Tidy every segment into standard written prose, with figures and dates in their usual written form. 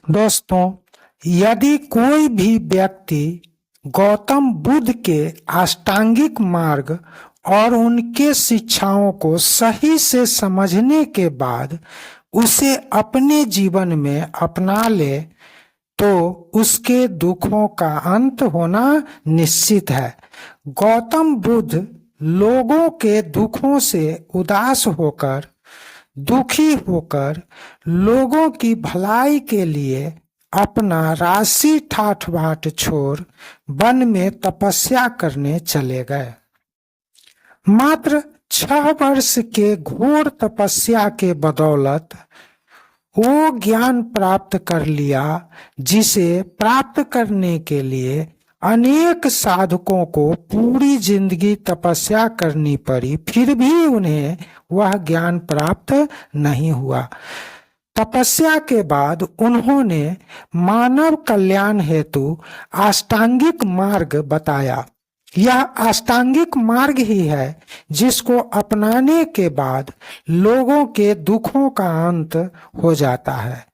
दोस्तों, यदि कोई भी व्यक्ति गौतम बुद्ध के अष्टांगिक मार्ग और उनके शिक्षाओं को सही से समझने के बाद उसे अपने जीवन में अपना ले तो उसके दुखों का अंत होना निश्चित है। गौतम बुद्ध लोगों के दुखों से उदास होकर, दुखी होकर लोगों की भलाई के लिए अपना राशि ठाठ बाट छोड़ वन में तपस्या करने चले गए। मात्र 6 वर्ष के घोर तपस्या के बदौलत वो ज्ञान प्राप्त कर लिया, जिसे प्राप्त करने के लिए अनेक साधकों को पूरी जिंदगी तपस्या करनी पड़ी, फिर भी उन्हें वह ज्ञान प्राप्त नहीं हुआ। तपस्या के बाद उन्होंने मानव कल्याण हेतु अष्टांगिक मार्ग बताया। यह अष्टांगिक मार्ग ही है जिसको अपनाने के बाद लोगों के दुखों का अंत हो जाता है।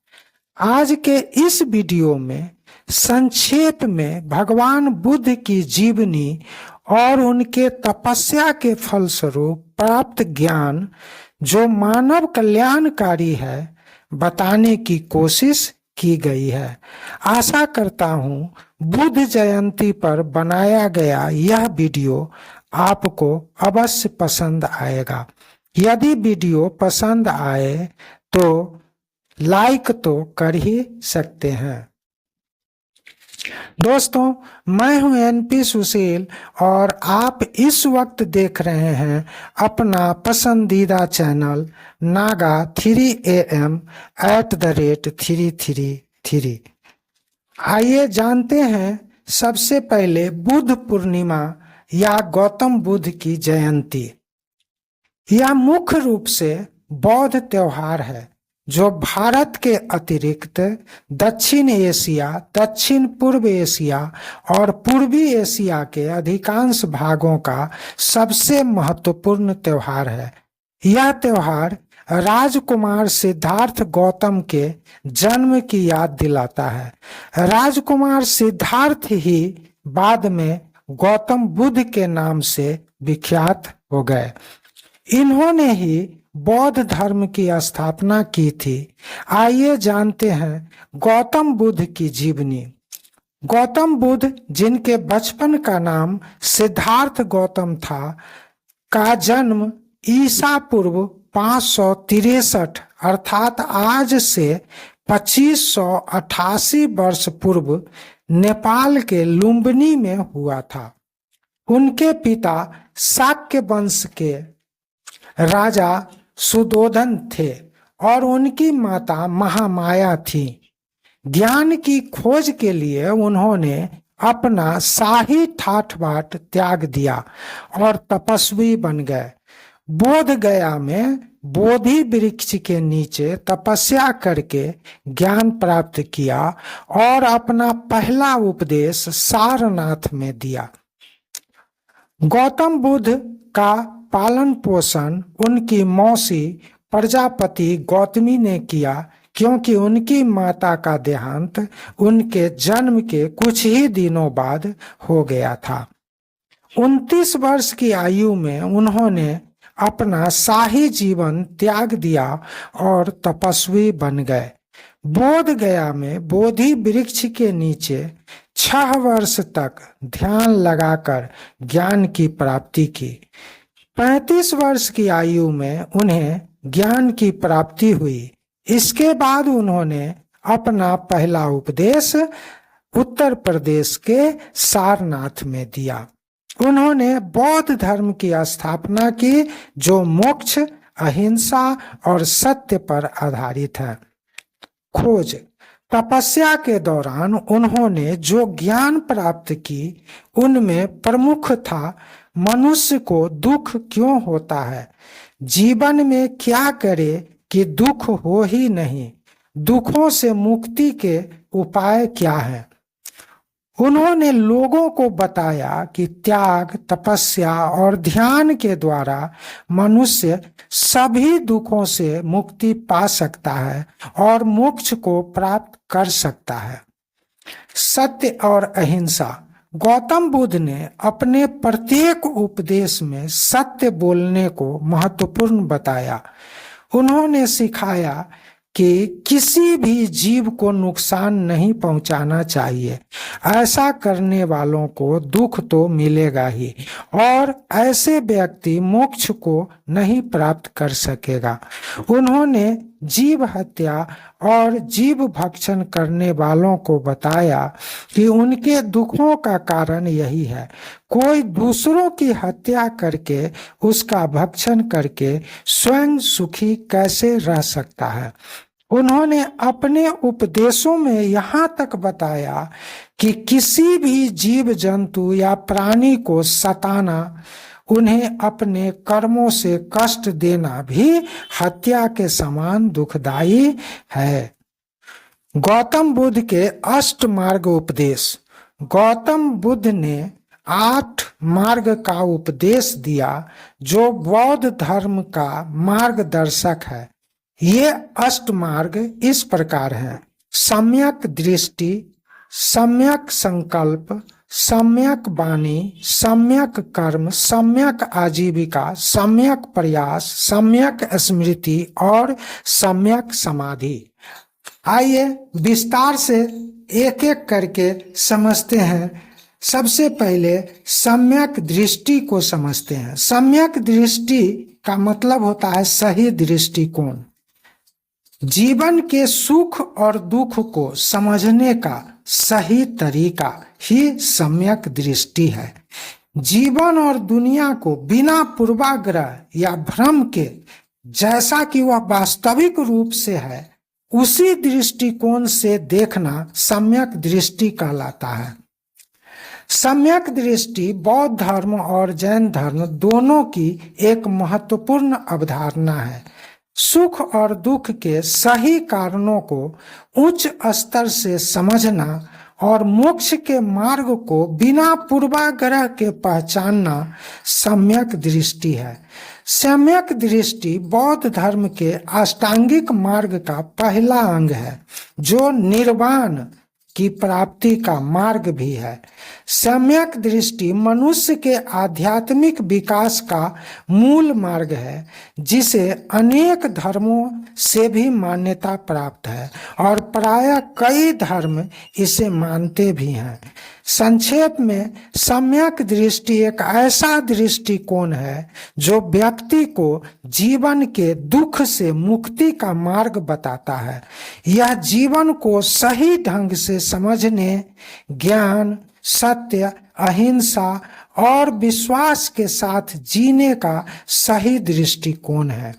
आज के इस वीडियो में संक्षेप में भगवान बुद्ध की जीवनी और उनके तपस्या के फलस्वरूप प्राप्त ज्ञान, जो मानव कल्याणकारी है, बताने की कोशिश की गई है। आशा करता हूँ बुद्ध जयंती पर बनाया गया यह वीडियो आपको अवश्य पसंद आएगा। यदि वीडियो पसंद आए तो लाइक तो कर ही सकते हैं। दोस्तों, मैं हूं एनपी सुशील और आप इस वक्त देख रहे हैं अपना पसंदीदा चैनल नागा 3am @333। आइए जानते हैं सबसे पहले बुद्ध पूर्णिमा या गौतम बुद्ध की जयंती। यह मुख्य रूप से बौद्ध त्योहार है जो भारत के अतिरिक्त दक्षिण एशिया, दक्षिण पूर्व एशिया और पूर्वी एशिया के अधिकांश भागों का सबसे महत्वपूर्ण त्योहार है। यह त्योहार राजकुमार सिद्धार्थ गौतम के जन्म की याद दिलाता है। राजकुमार सिद्धार्थ ही बाद में गौतम बुद्ध के नाम से विख्यात हो गए। इन्होंने ही बौद्ध धर्म की स्थापना की थी। आइए जानते हैं गौतम बुद्ध की जीवनी। गौतम बुद्ध, जिनके बचपन का नाम सिद्धार्थ गौतम था, का जन्म ईसा पूर्व 563 अर्थात आज से 2588 वर्ष पूर्व नेपाल के लुम्बिनी में हुआ था। उनके पिता शाक्य वंश के राजा सुदोधन थे और उनकी माता महामाया थी। ज्ञान की खोज के लिए उन्होंने अपना शाही ठाठ बाट त्याग दिया और तपस्वी बन गए। बोध गया में बोधि वृक्ष के नीचे तपस्या करके ज्ञान प्राप्त किया और अपना पहला उपदेश सारनाथ में दिया। गौतम बुद्ध का पालन पोषण उनकी मौसी प्रजापति गौतमी ने किया, क्योंकि उनकी माता का देहांत उनके जन्म के कुछ ही दिनों बाद हो गया था। 29 वर्ष की आयु में उन्होंने अपना शाही जीवन त्याग दिया और तपस्वी बन गए। बोध गया में बोधि वृक्ष के नीचे 6 वर्ष तक ध्यान लगाकर ज्ञान की प्राप्ति की। 35 वर्ष की आयु में उन्हें ज्ञान की प्राप्ति हुई। इसके बाद उन्होंने अपना पहला उपदेश उत्तर प्रदेश के सारनाथ में दिया। उन्होंने बौद्ध धर्म की स्थापना की, जो मोक्ष, अहिंसा और सत्य पर आधारित है। खोज। तपस्या के दौरान उन्होंने जो ज्ञान प्राप्त की, उनमें प्रमुख था मनुष्य को दुख क्यों होता है, जीवन में क्या करे कि दुख हो ही नहीं, दुखों से मुक्ति के उपाय क्या है। उन्होंने लोगों को बताया कि त्याग, तपस्या और ध्यान के द्वारा मनुष्य सभी दुखों से मुक्ति पा सकता है और मोक्ष को प्राप्त कर सकता है। सत्य और अहिंसा। गौतम बुद्ध ने अपने प्रत्येक उपदेश में सत्य बोलने को महत्वपूर्ण बताया। उन्होंने सिखाया कि किसी भी जीव को नुकसान नहीं पहुंचाना चाहिए। ऐसा करने वालों को दुख तो मिलेगा ही और ऐसे व्यक्ति मोक्ष को नहीं प्राप्त कर सकेगा। उन्होंने जीव हत्या और जीव भक्षण करने वालों को बताया कि उनके दुखों का कारण यही है। कोई दूसरों की हत्या करके, उसका भक्षण करके स्वयं सुखी कैसे रह सकता है। उन्होंने अपने उपदेशों में यहाँ तक बताया कि किसी भी जीव जंतु या प्राणी को सताना, उन्हें अपने कर्मों से कष्ट देना भी हत्या के समान दुखदायी है। गौतम बुद्ध के अष्ट मार्ग उपदेश। गौतम बुद्ध ने 8 मार्ग का उपदेश दिया जो बौद्ध धर्म का मार्गदर्शक है। ये अष्ट मार्ग इस प्रकार हैं: सम्यक दृष्टि, सम्यक संकल्प, सम्यक वाणी, सम्यक कर्म, सम्यक आजीविका, सम्यक प्रयास, सम्यक स्मृति और सम्यक समाधि। आइए विस्तार से एक एक करके समझते हैं। सबसे पहले सम्यक दृष्टि को समझते हैं। सम्यक दृष्टि का मतलब होता है सही दृष्टिकोण। जीवन के सुख और दुख को समझने का सही तरीका ही सम्यक दृष्टि है। जीवन और दुनिया को बिना पूर्वाग्रह या भ्रम के, जैसा कि वह वास्तविक रूप से है, उसी दृष्टिकोण से देखना सम्यक दृष्टि कहलाता है। सम्यक दृष्टि बौद्ध धर्म और जैन धर्म दोनों की एक महत्वपूर्ण अवधारणा है। सुख और दुख के सही कारणों को उच्च स्तर से समझना और मोक्ष के मार्ग को बिना पूर्वाग्रह के पहचानना सम्यक दृष्टि है। सम्यक दृष्टि बौद्ध धर्म के अष्टांगिक मार्ग का पहला अंग है, जो निर्वाण की प्राप्ति का मार्ग भी है। सम्यक दृष्टि मनुष्य के आध्यात्मिक विकास का मूल मार्ग है, जिसे अनेक धर्मों से भी मान्यता प्राप्त है और प्रायः कई धर्म इसे मानते भी हैं। संक्षेप में, सम्यक दृष्टि एक ऐसा दृष्टिकोण है जो व्यक्ति को जीवन के दुख से मुक्ति का मार्ग बताता है। यह जीवन को सही ढंग से समझने, ज्ञान, सत्य, अहिंसा और विश्वास के साथ जीने का सही दृष्टिकोण है।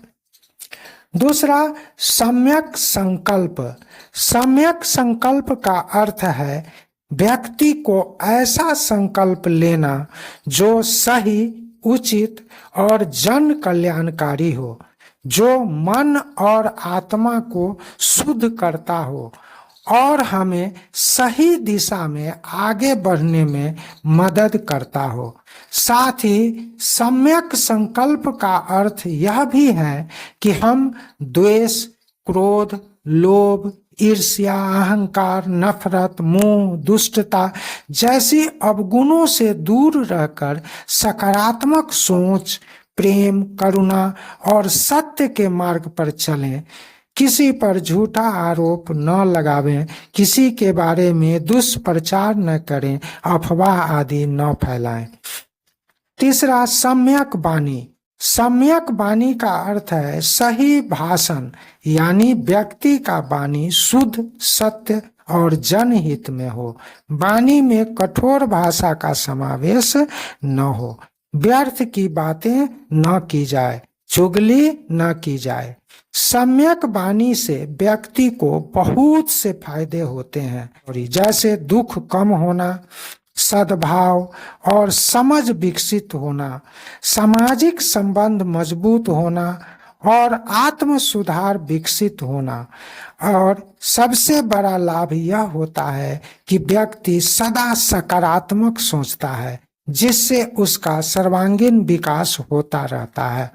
दूसरा, सम्यक संकल्प। सम्यक संकल्प का अर्थ है व्यक्ति को ऐसा संकल्प लेना जो सही, उचित और जन कल्याणकारी हो, जो मन और आत्मा को शुद्ध करता हो और हमें सही दिशा में आगे बढ़ने में मदद करता हो। साथ ही सम्यक संकल्प का अर्थ यह भी है कि हम द्वेष, क्रोध, लोभ, ईर्ष्या, अहंकार, नफरत, मोह, दुष्टता जैसी अवगुणों से दूर रहकर सकारात्मक सोच, प्रेम, करुणा और सत्य के मार्ग पर चलें। किसी पर झूठा आरोप न लगावें, किसी के बारे में दुष्प्रचार न करें, अफवाह आदि न फैलाएं। तीसरा, सम्यक वाणी। सम्यक वाणी का अर्थ है सही भाषण, यानी व्यक्ति का वाणी शुद्ध, सत्य और जनहित में हो। वाणी में कठोर भाषा का समावेश न हो, व्यर्थ की बातें न की जाए, चुगली न की जाए। सम्यक वाणी से व्यक्ति को बहुत से फायदे होते हैं, और जैसे दुख कम होना, सद्भाव और समझ विकसित होना, सामाजिक संबंध मजबूत होना और आत्म सुधार विकसित होना। और सबसे बड़ा लाभ यह होता है कि व्यक्ति सदा सकारात्मक सोचता है, जिससे उसका सर्वांगीण विकास होता रहता है।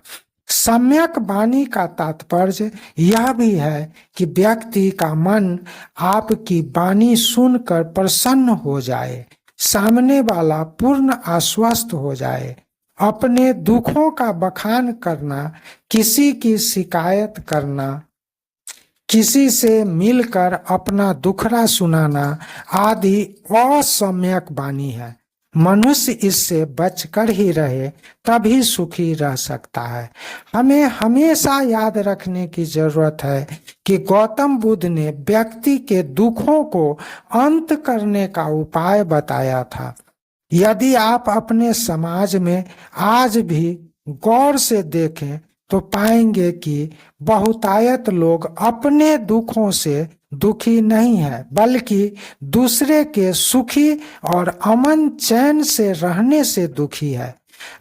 सम्यक वाणी का तात्पर्य यह भी है कि व्यक्ति का मन आपकी वाणी सुनकर प्रसन्न हो जाए, सामने वाला पूर्ण आश्वस्त हो जाए। अपने दुखों का बखान करना, किसी की शिकायत करना, किसी से मिलकर अपना दुखड़ा सुनाना आदि असम्यक वाणी है। मनुष्य इससे बचकर ही रहे, तभी सुखी रह सकता है। हमें हमेशा याद रखने की जरूरत है कि गौतम बुद्ध ने व्यक्ति के दुखों को अंत करने का उपाय बताया था। यदि आप अपने समाज में आज भी गौर से देखें तो पाएंगे कि बहुतायत लोग अपने दुखों से दुखी नहीं है, बल्कि दूसरे के सुखी और अमन चैन से रहने से दुखी है।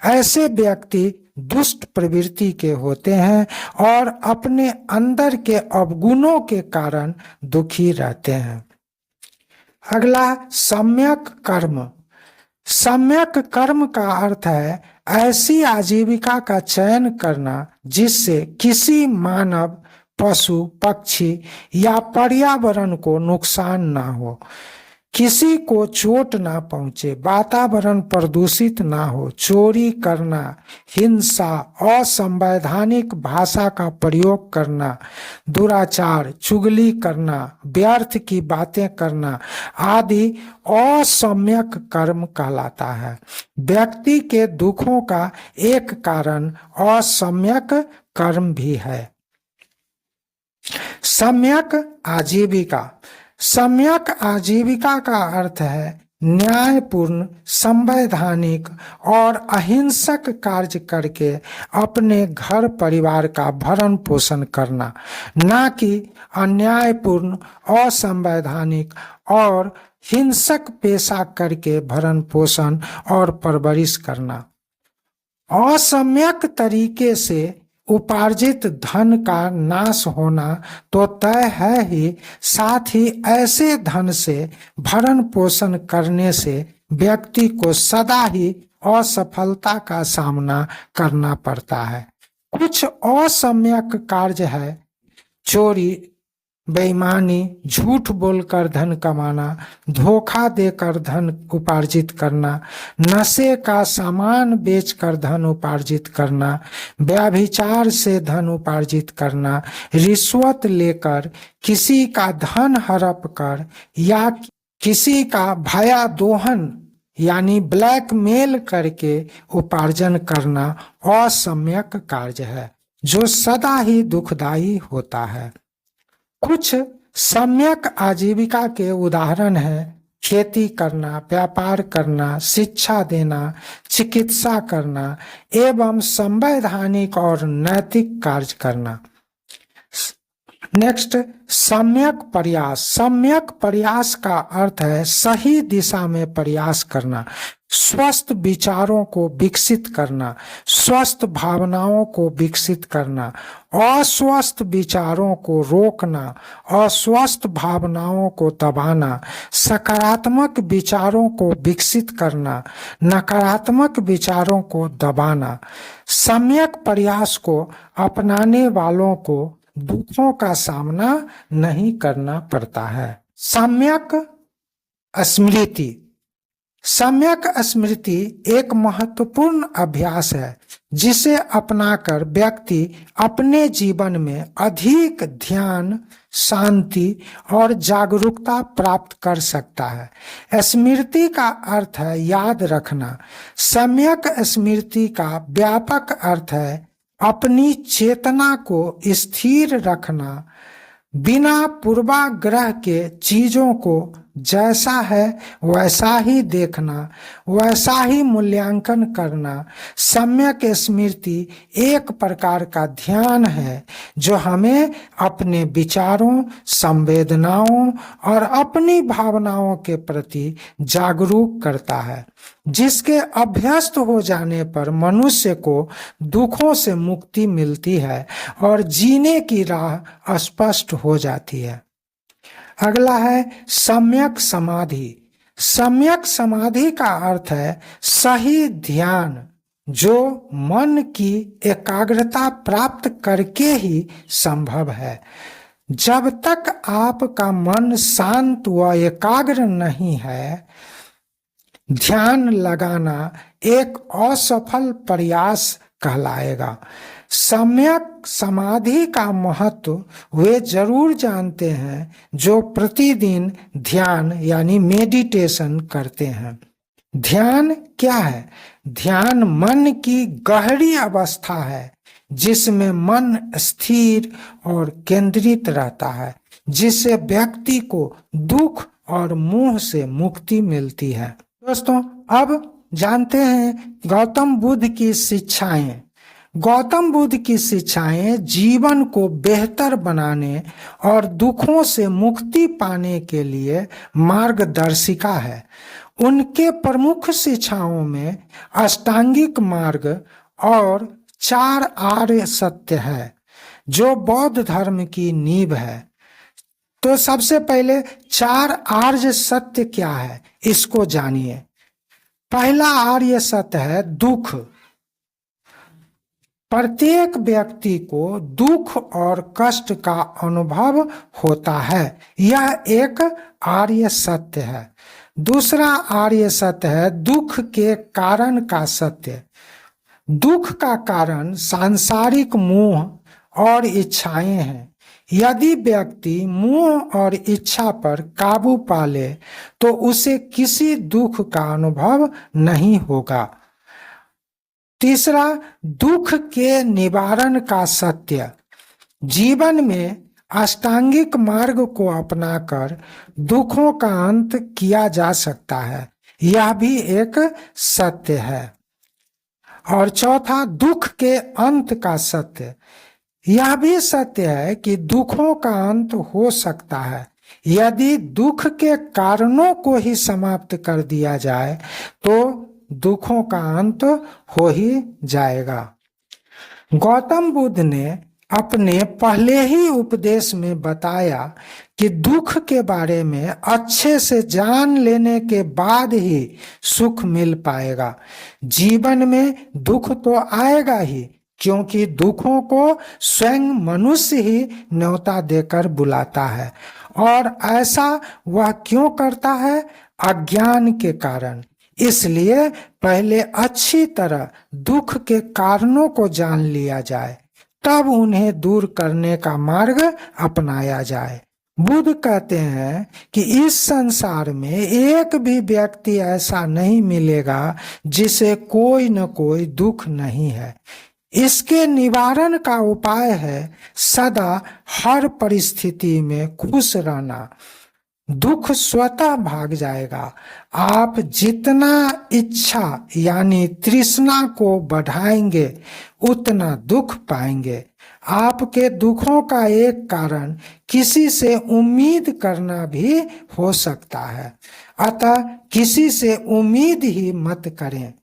ऐसे व्यक्ति दुष्ट प्रवृत्ति के होते हैं और अपने अंदर के अवगुणों के कारण दुखी रहते हैं। अगला, सम्यक कर्म। सम्यक कर्म का अर्थ है ऐसी आजीविका का चयन करना जिससे किसी मानव, पशु, पक्षी या पर्यावरण को नुकसान ना हो, किसी को चोट ना पहुंचे, वातावरण प्रदूषित ना हो, चोरी करना, हिंसा, असंवैधानिक भाषा का प्रयोग करना, दुराचार, चुगली करना, व्यर्थ की बातें करना आदि असम्यक कर्म कहलाता है। व्यक्ति के दुखों का एक कारण असम्यक कर्म भी है। सम्यक आजीविका। सम्यक आजीविका का अर्थ है न्यायपूर्ण, संवैधानिक और अहिंसक कार्य करके अपने घर परिवार का भरण पोषण करना, ना कि अन्यायपूर्ण, असंवैधानिक और हिंसक पेशा करके भरण पोषण और परवरिश करना। असम्यक तरीके से उपार्जित धन का नाश होना तो तय है ही, साथ ही ऐसे धन से भरण पोषण करने से व्यक्ति को सदा ही असफलता का सामना करना पड़ता है। कुछ असम्यक कार्य है चोरी, बेईमानी, झूठ बोलकर धन कमाना, धोखा देकर धन उपार्जित करना, नशे का सामान बेचकर धन उपार्जित करना, व्यभिचार से धन उपार्जित करना, रिश्वत लेकर किसी का धन हड़प कर या किसी का भया दोहन यानी ब्लैकमेल करके उपार्जन करना असम्यक कार्य है, जो सदा ही दुखदायी होता है। कुछ सम्यक आजीविका के उदाहरण हैं खेती करना, व्यापार करना, शिक्षा देना, चिकित्सा करना एवं संवैधानिक और नैतिक कार्य करना। नेक्स्ट, सम्यक प्रयास। सम्यक प्रयास का अर्थ है सही दिशा में प्रयास करना, स्वस्थ विचारों को विकसित करना, स्वस्थ भावनाओं को विकसित करना, अस्वस्थ विचारों को रोकना, अस्वस्थ भावनाओं को दबाना, सकारात्मक विचारों को विकसित करना, नकारात्मक विचारों को दबाना। सम्यक प्रयास को अपनाने वालों को दुखों का सामना नहीं करना पड़ता है। सम्यक स्मृति। सम्यक स्मृति एक महत्वपूर्ण अभ्यास है जिसे अपनाकर व्यक्ति अपने जीवन में अधिक ध्यान, शांति और जागरूकता प्राप्त कर सकता है। स्मृति का अर्थ है याद रखना। सम्यक स्मृति का व्यापक अर्थ है अपनी चेतना को स्थिर रखना, बिना पूर्वाग्रह के चीजों को जैसा है वैसा ही देखना, वैसा ही मूल्यांकन करना। सम्यक स्मृति एक प्रकार का ध्यान है जो हमें अपने विचारों, संवेदनाओं और अपनी भावनाओं के प्रति जागरूक करता है, जिसके अभ्यस्त हो जाने पर मनुष्य को दुखों से मुक्ति मिलती है और जीने की राह स्पष्ट हो जाती है। अगला है सम्यक समाधि। सम्यक समाधि का अर्थ है सही ध्यान, जो मन की एकाग्रता प्राप्त करके ही संभव है। जब तक आपका मन शांत व एकाग्र नहीं है, ध्यान लगाना एक असफल प्रयास कहलाएगा। सम्यक समाधि का महत्व वे जरूर जानते हैं जो प्रतिदिन ध्यान यानी मेडिटेशन करते हैं। ध्यान क्या है? ध्यान मन की गहरी अवस्था है जिसमें मन स्थिर और केंद्रित रहता है, जिससे व्यक्ति को दुख और मोह से मुक्ति मिलती है। दोस्तों, अब जानते हैं गौतम बुद्ध की शिक्षाएं। गौतम बुद्ध की शिक्षाएं जीवन को बेहतर बनाने और दुखों से मुक्ति पाने के लिए मार्गदर्शिका है। उनके प्रमुख शिक्षाओं में अष्टांगिक मार्ग और 4 आर्य सत्य है जो बौद्ध धर्म की नींव है। तो सबसे पहले 4 आर्य सत्य क्या है, इसको जानिए। पहला आर्य सत्य है दुख। प्रत्येक व्यक्ति को दुख और कष्ट का अनुभव होता है, यह एक आर्य सत्य है। दूसरा आर्य सत्य है दुख के कारण का सत्य। दुख का कारण सांसारिक मोह और इच्छाएं हैं। यदि व्यक्ति मोह और इच्छा पर काबू पा ले तो उसे किसी दुख का अनुभव नहीं होगा। तीसरा, दुख के निवारण का सत्य। जीवन में अष्टांगिक मार्ग को अपनाकर दुखों का अंत किया जा सकता है, यह भी एक सत्य है। और चौथा, दुख के अंत का सत्य। यह भी सत्य है कि दुखों का अंत हो सकता है। यदि दुख के कारणों को ही समाप्त कर दिया जाए तो दुखों का अंत हो ही जाएगा। गौतम बुद्ध ने अपने पहले ही उपदेश में बताया कि दुख के बारे में अच्छे से जान लेने के बाद ही सुख मिल पाएगा। जीवन में दुख तो आएगा ही, क्योंकि दुखों को स्वयं मनुष्य ही न्योता देकर बुलाता है। और ऐसा वह क्यों करता है? अज्ञान के कारण। इसलिए पहले अच्छी तरह दुख के कारणों को जान लिया जाए, तब उन्हें दूर करने का मार्ग अपनाया जाए। बुद्ध कहते हैं कि इस संसार में एक भी व्यक्ति ऐसा नहीं मिलेगा जिसे कोई न कोई दुख नहीं है। इसके निवारण का उपाय है सदा हर परिस्थिति में खुश रहना। दुख स्वतः भाग जाएगा। आप जितना इच्छा यानी तृष्णा को बढ़ाएंगे उतना दुख पाएंगे। आपके दुखों का एक कारण किसी से उम्मीद करना भी हो सकता है, अतः किसी से उम्मीद ही मत करें,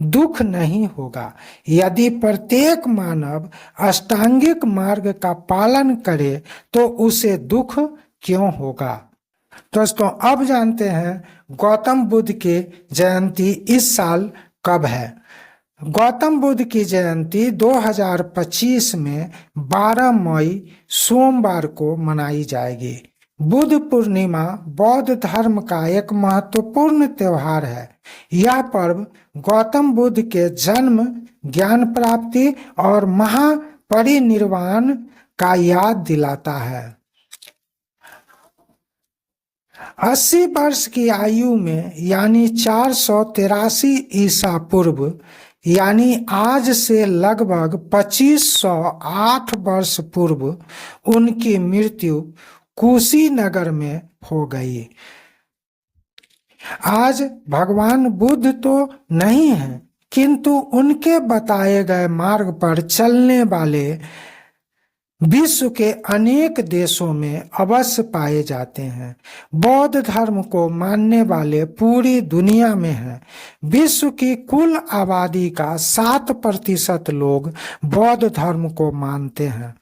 दुख नहीं होगा। यदि प्रत्येक मानव अष्टांगिक मार्ग का पालन करे तो उसे दुख क्यों होगा। दोस्तों, अब जानते हैं गौतम बुद्ध की जयंती इस साल कब है। गौतम बुद्ध की जयंती 2025 में 12 मई सोमवार को मनाई जाएगी। बुद्ध पूर्णिमा बौद्ध धर्म का एक महत्वपूर्ण त्योहार है। यह पर्व गौतम बुद्ध के जन्म, ज्ञान प्राप्ति और महापरिनिर्वाण का याद दिलाता है। 80 वर्ष की आयु में यानी 483 ईसा पूर्व यानी आज से लगभग 2508 वर्ष पूर्व उनकी मृत्यु कुशीनगर में हो गई। आज भगवान बुद्ध तो नहीं है, किंतु उनके बताए गए मार्ग पर चलने वाले विश्व के अनेक देशों में अवश्य पाए जाते हैं। बौद्ध धर्म को मानने वाले पूरी दुनिया में हैं। विश्व की कुल आबादी का 7% लोग बौद्ध धर्म को मानते हैं।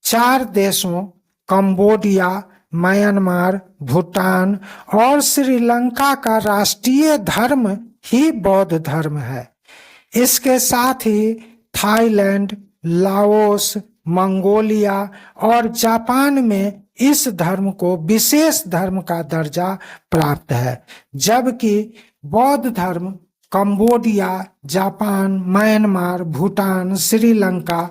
4 देशों कंबोडिया, म्यांमार, भूटान और श्रीलंका का राष्ट्रीय धर्म ही बौद्ध धर्म है। इसके साथ ही थाईलैंड, लाओस, मंगोलिया और जापान में इस धर्म को विशेष धर्म का दर्जा प्राप्त है, जबकि बौद्ध धर्म Cambodia, Japan, Myanmar, Bhutan, Sri Lanka,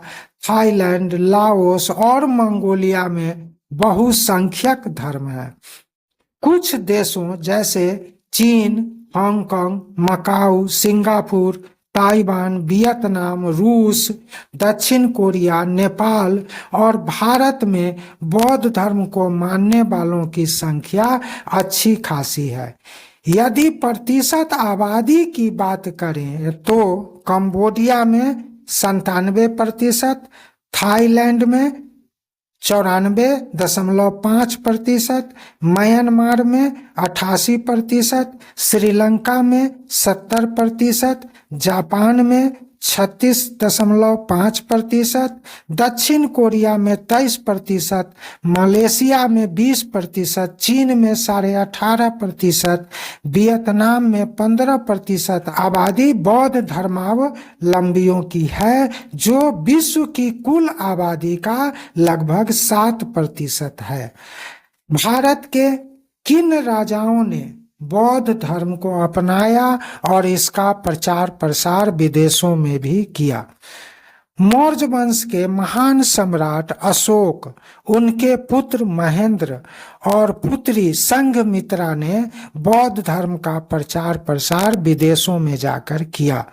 Thailand, Laos और मंगोलिया में बहुसंख्यक धर्म है। कुछ देशों जैसे चीन, Hong Kong, Macau, Singapore, Taiwan, Vietnam, रूस, दक्षिण कोरिया, नेपाल और भारत में बौद्ध धर्म को मानने वालों की संख्या अच्छी खासी है। यदि प्रतिशत आबादी की बात करें तो कंबोडिया में 97%, थाईलैंड में 94.5%, म्यांमार में 88%, श्रीलंका में 70%, जापान में 36.5%, दक्षिण कोरिया में 23%, मलेशिया में 20%, चीन में 18.5%, वियतनाम में 15% आबादी बौद्ध धर्मावलंबियों की है, जो विश्व की कुल आबादी का लगभग 7% है। भारत के किन राजाओं ने बौद्ध धर्म को अपनाया और इसका प्रचार प्रसार विदेशों में भी किया? मौर्य वंश के महान सम्राट अशोक, उनके पुत्र महेंद्र और पुत्री संघमित्रा ने बौद्ध धर्म का प्रचार प्रसार विदेशों में जाकर किया।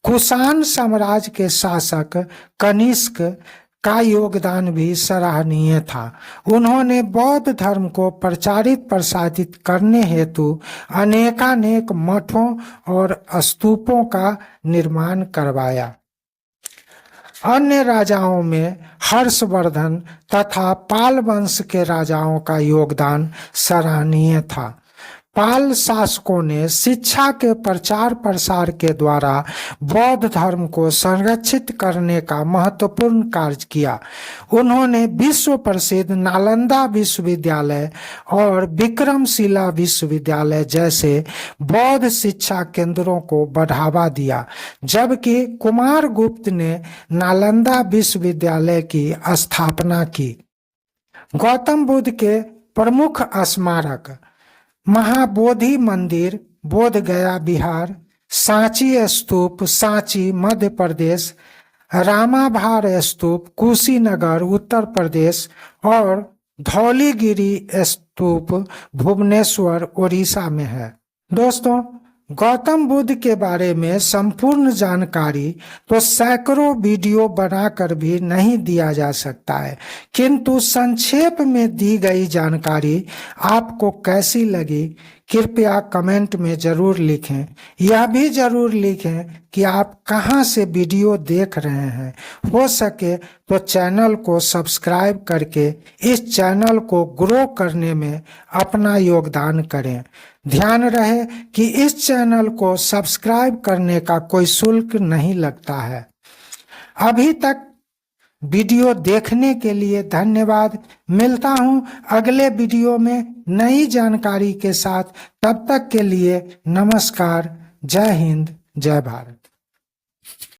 कुषाण साम्राज्य के शासक कनिष्क का योगदान भी सराहनीय था। उन्होंने बौद्ध धर्म को प्रचारित प्रसारित करने हेतु अनेकानेक मठों और स्तूपों का निर्माण करवाया। अन्य राजाओं में हर्षवर्धन तथा पाल वंश के राजाओं का योगदान सराहनीय था। पाल शासकों ने शिक्षा के प्रचार प्रसार के द्वारा बौद्ध धर्म को संरक्षित करने का महत्वपूर्ण कार्य किया। उन्होंने विश्व प्रसिद्ध नालंदा विश्वविद्यालय और विक्रमशिला विश्वविद्यालय जैसे बौद्ध शिक्षा केंद्रों को बढ़ावा दिया, जबकि कुमारगुप्त ने नालंदा विश्वविद्यालय की स्थापना की। गौतम बुद्ध के प्रमुख स्मारक महाबोधि मंदिर, बोध गया बिहार, सांची स्तूप, सांची मध्य प्रदेश, रामाभार स्तूप, कुशीनगर उत्तर प्रदेश और धौलीगिरी स्तूप भुवनेश्वर उड़ीसा में है। दोस्तों, गौतम बुद्ध के बारे में संपूर्ण जानकारी तो सैकड़ों वीडियो बनाकर भी नहीं दिया जा सकता है, किंतु संक्षेप में दी गई जानकारी आपको कैसी लगी कृपया कमेंट में जरूर लिखें। यह भी जरूर लिखें कि आप कहां से वीडियो देख रहे हैं। हो सके तो चैनल को सब्सक्राइब करके इस चैनल को ग्रो करने में अपना योगदान करें। ध्यान रहे कि इस चैनल को सब्सक्राइब करने का कोई शुल्क नहीं लगता है। अभी तक वीडियो देखने के लिए धन्यवाद। मिलता हूं अगले वीडियो में नई जानकारी के साथ। तब तक के लिए नमस्कार। जय हिंद, जय भारत।